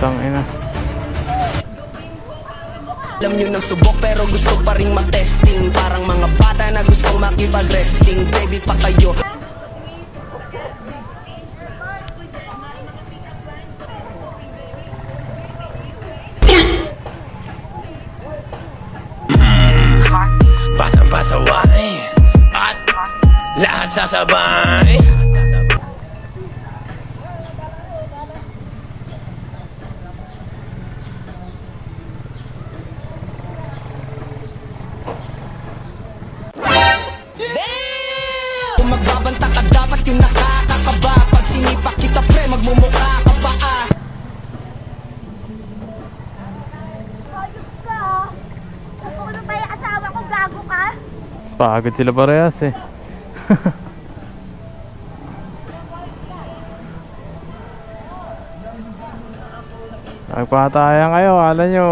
Putang ina. Alam nyo nang subok pero gusto pa rin matesting. Parang mga bata na gustong makipag-wrestling. Baby pa kayo. Batang pasaway at lahat sasabay. Kung magbabanta ka dapat yung nakakakaba. Pag sinipak kita pre magmumukha ka pa ah. Ano ba yung asawa ko? Gago ka? Pagod sila parehas eh. Nagpatayan kayo, alam nyo.